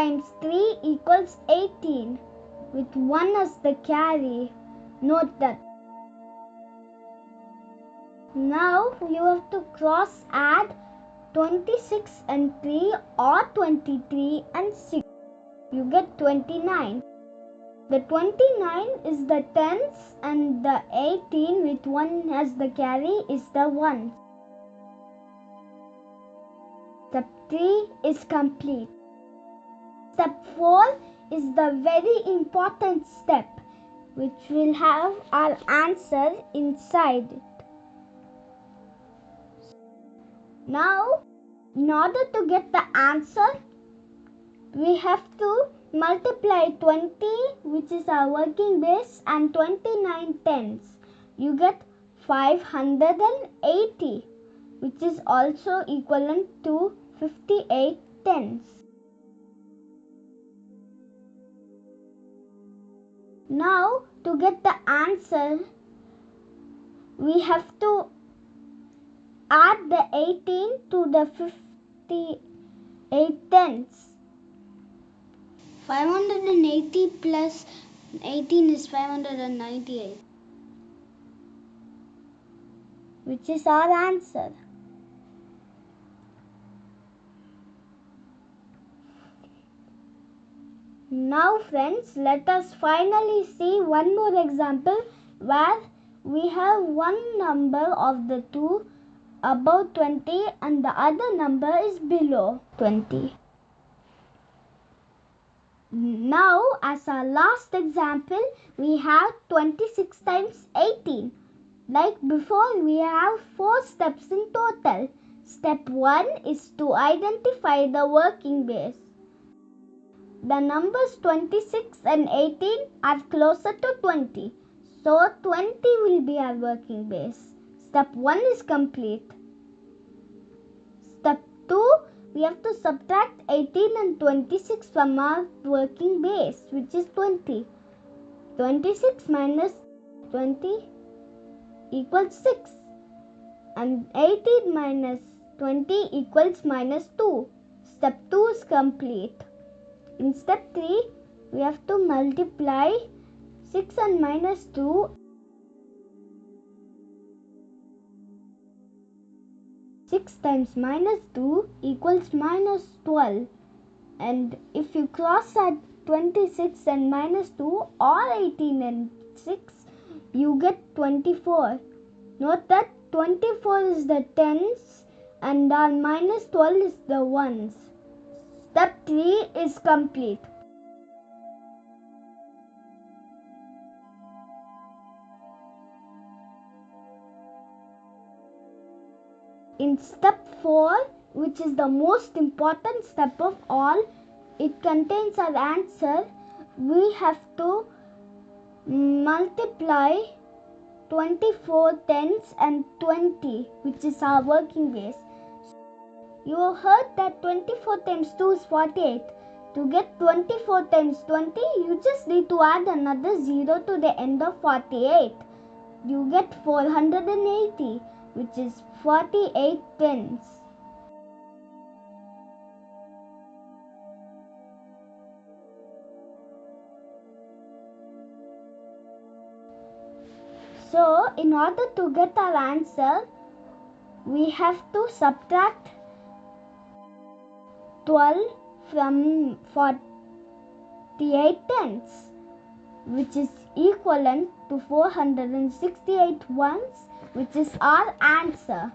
times 3 equals 18 with 1 as the carry. Note that. Now you have to cross add 26 and 3 or 23 and 6. You get 29. The 29 is the tens and the 18 with 1 as the carry is the ones. Step 3 is complete. Step 4 is the very important step which will have our answer inside it. Now, in order to get the answer, we have to multiply 20, which is our working base, and 29 tens. You get 580, which is also equivalent to 58 tens. Now, to get the answer, we have to add the 18 to the 58 tens. 580 plus 18 is 598, which is our answer. Now friends, let us finally see one more example where we have one number of the two above 20 and the other number is below 20. Now, as our last example, we have 26 times 18. Like before, we have 4 steps in total. Step 1 is to identify the working base. The numbers 26 and 18 are closer to 20. So, 20 will be our working base. Step 1 is complete. Step 2, we have to subtract 18 and 26 from our working base, which is 20. 26 minus 20 equals 6. And 18 minus 20 equals minus 2. Step 2 is complete. In step 3, we have to multiply 6 and minus 2. 6 times minus 2 equals minus 12. And if you cross at 26 and minus 2 or 18 and 6, you get 24. Note that 24 is the tens and our minus 12 is the ones. Step 3 is complete. In step 4, which is the most important step of all, it contains our answer. We have to multiply 24 tens and 20, which is our working base. You have heard that 24 times 2 is 48. To get 24 times 20, you just need to add another 0 to the end of 48. You get 480, which is 48 tens. So, in order to get our answer, we have to subtract 12 from 48 tens, which is equivalent to 468 ones, which is our answer.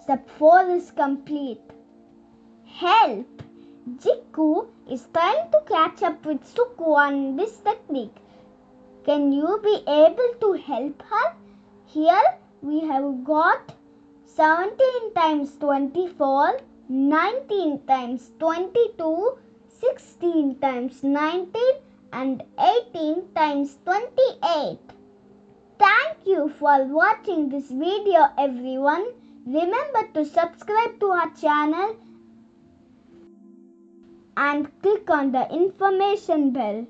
Step 4 is complete. Help! Jikku is trying to catch up with Sukku on this technique. Can you be able to help her? Here we have got 17 times 24, 19 times 22, 16 times 19 and 18 times 28. Thank you for watching this video, everyone. Remember to subscribe to our channel and click on the information bell.